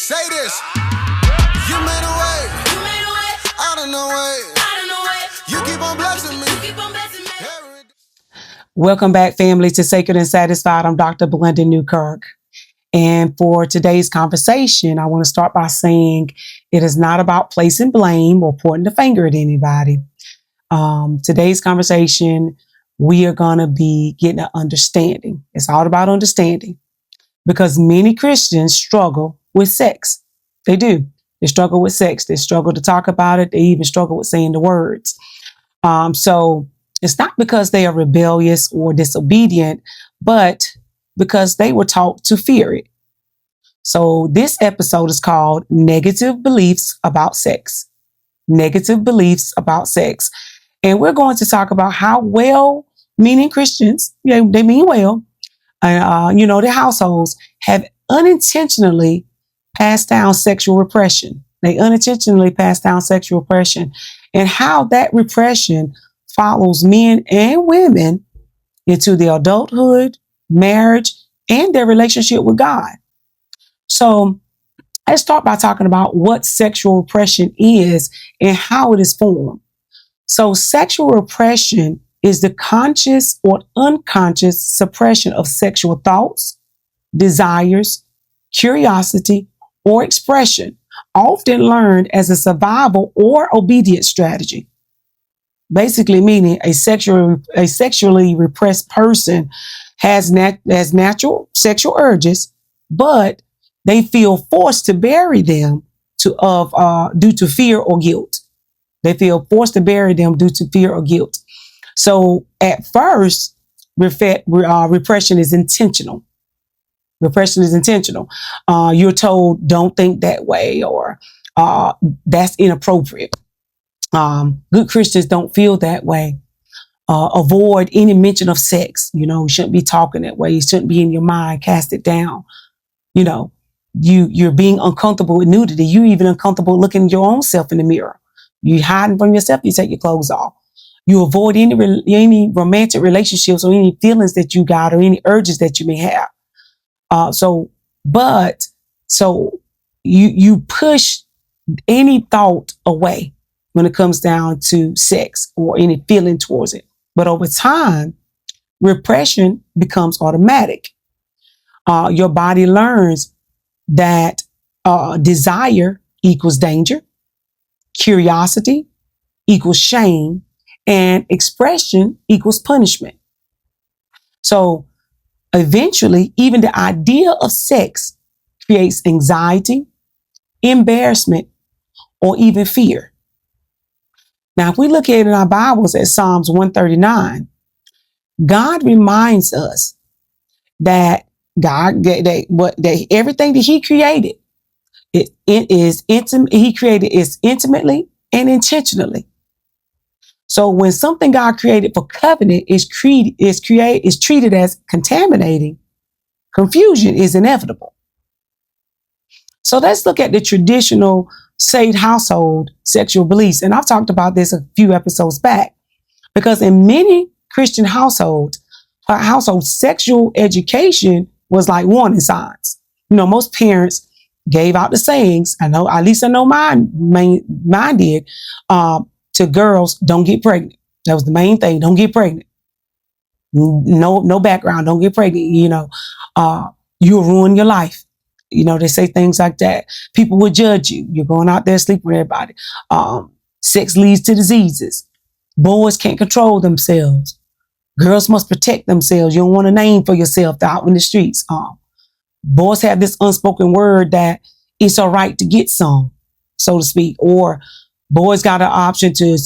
Say this. You made a way. Out of no way. You keep on blessing me. Welcome back, family, to Sacred and Satisfied. I'm Dr. Belinda Newkirk. And for today's conversation, I want to start by saying it is not about placing blame or pointing the finger at anybody. Today's conversation, we are going to be getting an understanding. It's all about understanding because many Christians struggle with sex. They do. They struggle with sex. They struggle to talk about it. They even struggle with saying the words. So it's not because they are rebellious or disobedient, but because they were taught to fear it. So this episode is called Negative Beliefs About Sex. Negative Beliefs About Sex. And we're going to talk about how well-meaning Christians, they mean well, their households have unintentionally passed down sexual repression. They unintentionally pass down sexual repression, and how that repression follows men and women into their adulthood, marriage, and their relationship with God. So let's start by talking about what sexual repression is and how it is formed. So sexual repression is the conscious or unconscious suppression of sexual thoughts, desires, curiosity, or expression, often learned as a survival or obedience strategy. Basically meaning a sexually repressed person has natural sexual urges, but they feel forced to bury them due to fear or guilt. They feel forced to bury them due to fear or guilt. So at first, repression is intentional. Repression is intentional. You're told, don't think that way, or that's inappropriate. Good Christians don't feel that way. Avoid any mention of sex. You shouldn't be talking that way. It shouldn't be in your mind. Cast it down. You're being uncomfortable with nudity. You're even uncomfortable looking at your own self in the mirror. You hiding from yourself. You take your clothes off. You avoid any romantic relationships or any feelings that you got or any urges that you may have. So you push any thought away when it comes down to sex or any feeling towards it. But over time, repression becomes automatic. Your body learns that desire equals danger, curiosity equals shame, and expression equals punishment. So eventually, even the idea of sex creates anxiety, embarrassment, or even fear. Now, if we look at it in our Bibles at Psalms 139, God reminds us that everything that He created, it is intimate. He created it intimately and intentionally. So when something God created for covenant is treated as contaminating, confusion is inevitable. So let's look at the traditional saved household sexual beliefs. And I've talked about this a few episodes back, because in many Christian households, sexual education was like warning signs. Most parents gave out the sayings. At least I know mine did. To girls, don't get pregnant. That was the main thing. Don't get pregnant. No background. Don't get pregnant. You'll ruin your life. They say things like that. People will judge you. You're going out there sleeping with everybody. Sex leads to diseases. Boys can't control themselves. Girls must protect themselves. You don't want a name for yourself out in the streets. Boys have this unspoken word that it's all right to get some, so to speak. Or boys got an option to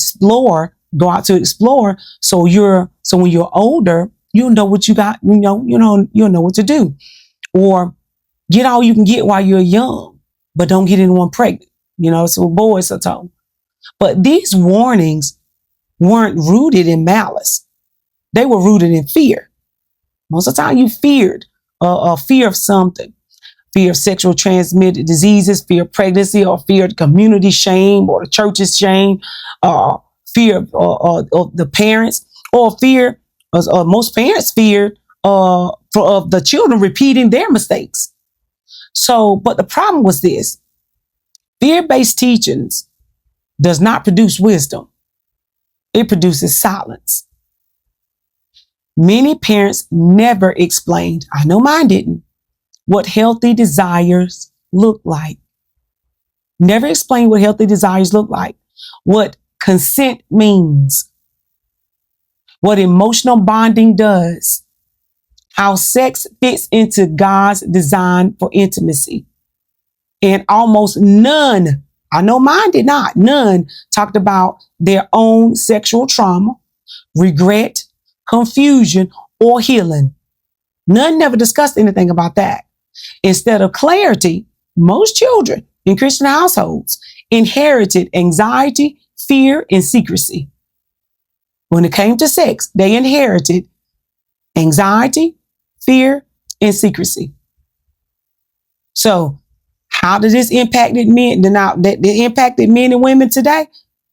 go out to explore. So when you're older, you'll know what you got. You'll know what to do. Or get all you can get while you're young, but don't get anyone pregnant. So boys are told. But these warnings weren't rooted in malice. They were rooted in fear. Most of the time you feared a fear of something. Fear of sexual transmitted diseases, fear of pregnancy, or fear of community shame or the church's shame, fear of the parents, or fear, most parents feared of the children repeating their mistakes. So, but the problem was this: fear-based teachings does not produce wisdom. It produces silence. Many parents never explained, I know mine didn't, what healthy desires look like. Never explained what healthy desires look like, what consent means, what emotional bonding does, how sex fits into God's design for intimacy. And almost none, I know mine did not, none talked about their own sexual trauma, regret, confusion, or healing. None never discussed anything about that. Instead of clarity, most children in Christian households inherited anxiety, fear, and secrecy. When it came to sex, they inherited anxiety, fear, and secrecy. So how did this impact men? Now, that impacted men and women today?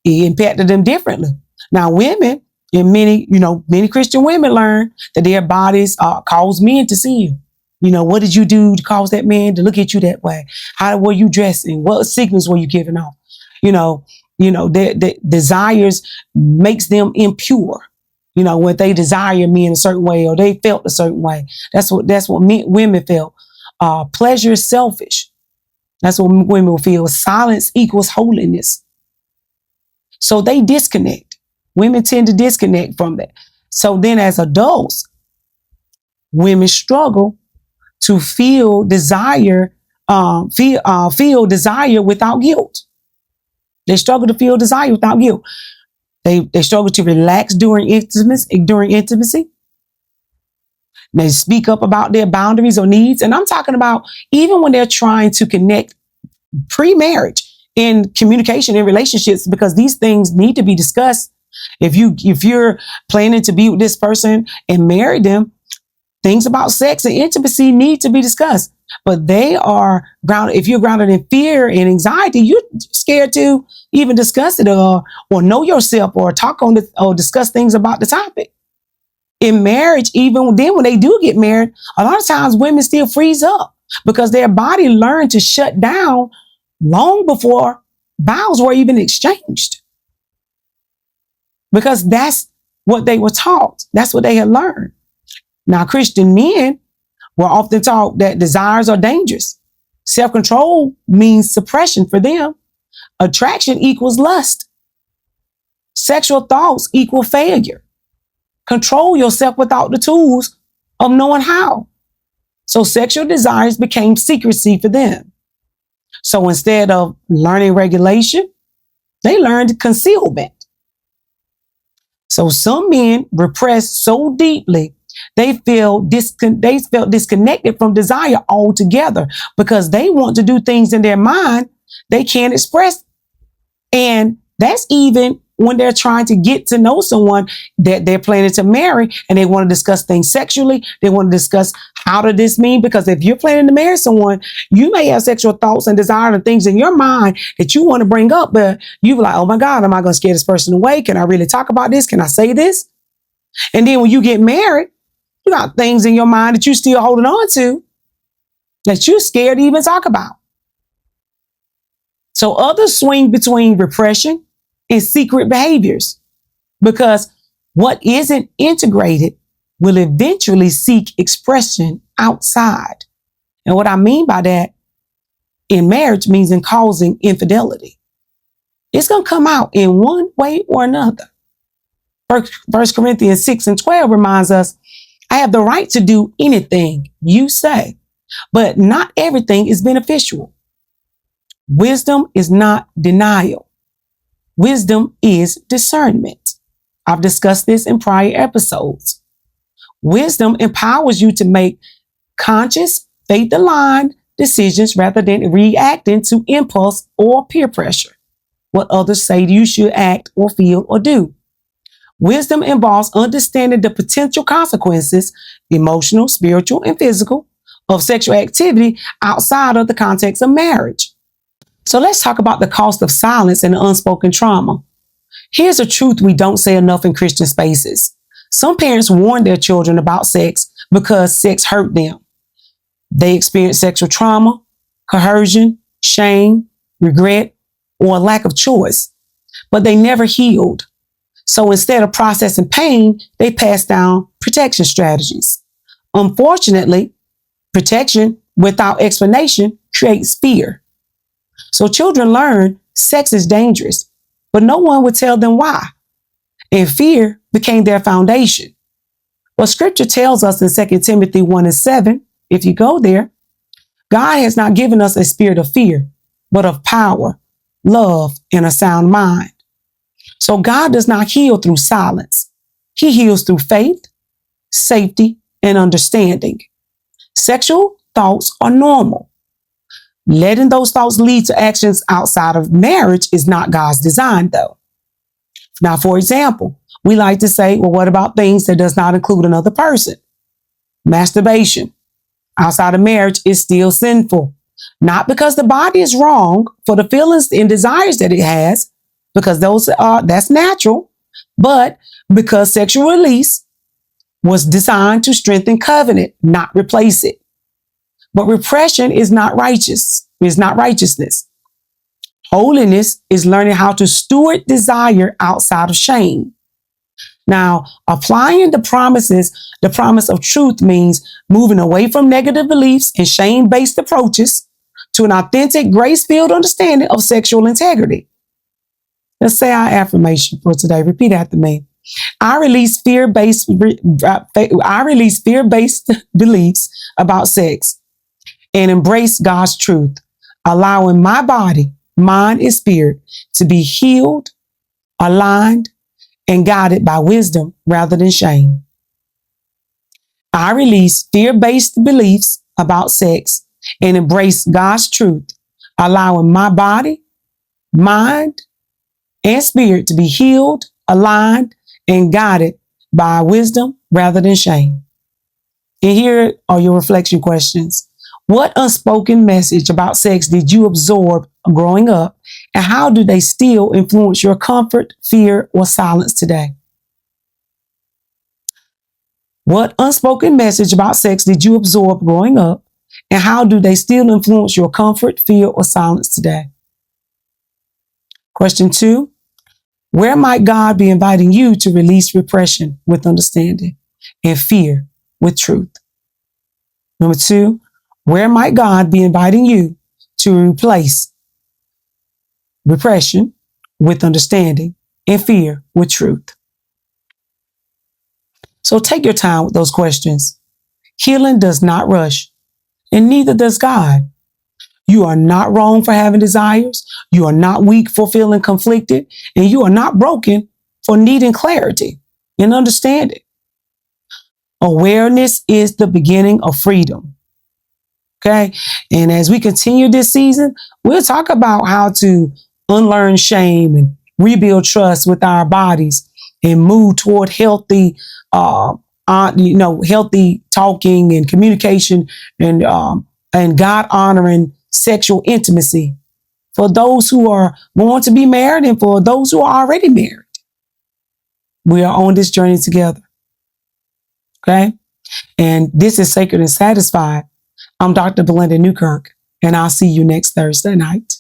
It impacted them differently. Now, women and many Christian women learn that their bodies cause men to sin. What did you do to cause that man to look at you that way? How were you dressing? What signals were you giving off? Their desires makes them impure. When they desire me in a certain way or they felt a certain way. That's what women felt. Pleasure is selfish. That's what women will feel. Silence equals holiness. So they disconnect. Women tend to disconnect from that. So then as adults, women struggle to feel desire, feel desire without guilt. They struggle to feel desire without guilt. They struggle to relax during intimacy. They speak up about their boundaries or needs. And I'm talking about even when they're trying to connect pre-marriage in communication in relationships, because these things need to be discussed. If you're planning to be with this person and marry them, things about sex and intimacy need to be discussed. But they are grounded. If you're grounded in fear and anxiety, you're scared to even discuss it or know yourself or talk on it or discuss things about the topic. In marriage, even then when they do get married, a lot of times women still freeze up because their body learned to shut down long before vows were even exchanged. Because that's what they were taught. That's what they had learned. Now, Christian men were often taught that desires are dangerous. Self-control means suppression for them. Attraction equals lust. Sexual thoughts equal failure. Control yourself without the tools of knowing how. So sexual desires became secrecy for them. So instead of learning regulation, they learned concealment. So some men repressed so deeply, they felt disconnected from desire altogether because they want to do things in their mind they can't express. And that's even when they're trying to get to know someone that they're planning to marry and they want to discuss things sexually. They want to discuss how does this mean? Because if you're planning to marry someone, you may have sexual thoughts and desires and things in your mind that you want to bring up, but you're like, oh my God, am I going to scare this person away? Can I really talk about this? Can I say this? And then when you get married, you got things in your mind that you're still holding on to that you're scared to even talk about. So others swing between repression and secret behaviors because what isn't integrated will eventually seek expression outside. And what I mean by that in marriage means in causing infidelity. It's going to come out in one way or another. 1 Corinthians 6:12 reminds us, I have the right to do anything you say, but not everything is beneficial. Wisdom is not denial. Wisdom is discernment. I've discussed this in prior episodes. Wisdom empowers you to make conscious, faith-aligned decisions rather than reacting to impulse or peer pressure, what others say you should act or feel or do. Wisdom involves understanding the potential consequences, emotional, spiritual, and physical, of sexual activity outside of the context of marriage. So let's talk about the cost of silence and unspoken trauma. Here's a truth we don't say enough in Christian spaces. Some parents warn their children about sex because sex hurt them. They experience sexual trauma, coercion, shame, regret, or a lack of choice, but they never healed. So instead of processing pain, they pass down protection strategies. Unfortunately, protection without explanation creates fear. So children learn sex is dangerous, but no one would tell them why. And fear became their foundation. Well, scripture tells us in 2 Timothy 1:7, if you go there, God has not given us a spirit of fear, but of power, love, and a sound mind. So God does not heal through silence. He heals through faith, safety, and understanding. Sexual thoughts are normal. Letting those thoughts lead to actions outside of marriage is not God's design, though. Now, for example, we like to say, well, what about things that does not include another person? Masturbation outside of marriage is still sinful. Not because the body is wrong for the feelings and desires that it has, because that's natural, but because sexual release was designed to strengthen covenant, not replace it. But repression is not righteousness. Holiness is learning how to steward desire outside of shame. Now, applying the promise of truth means moving away from negative beliefs and shame-based approaches to an authentic, grace-filled understanding of sexual integrity. Let's say our affirmation for today. Repeat after me. I release fear-based beliefs about sex and embrace God's truth, allowing my body, mind, and spirit to be healed, aligned, and guided by wisdom rather than shame. I release fear-based beliefs about sex and embrace God's truth, allowing my body, mind, and spirit to be healed, aligned, and guided by wisdom rather than shame. And here are your reflection questions. What unspoken message about sex did you absorb growing up, and how do they still influence your comfort, fear, or silence today? What unspoken message about sex did you absorb growing up, and how do they still influence your comfort, fear, or silence today? Question 2, where might God be inviting you to release repression with understanding and fear with truth? Number 2, where might God be inviting you to replace repression with understanding and fear with truth? So take your time with those questions. Healing does not rush, and neither does God. You are not wrong for having desires. You are not weak for feeling conflicted, and you are not broken for needing clarity and understanding. Awareness is the beginning of freedom. Okay. And as we continue this season, we'll talk about how to unlearn shame and rebuild trust with our bodies and move toward healthy, healthy talking and communication and God honoring sexual intimacy for those who are going to be married and for those who are already married. We are on this journey together. Okay. And this is Sacred and Satisfied. I'm Dr. Belinda Newkirk, and I'll see you next Thursday night.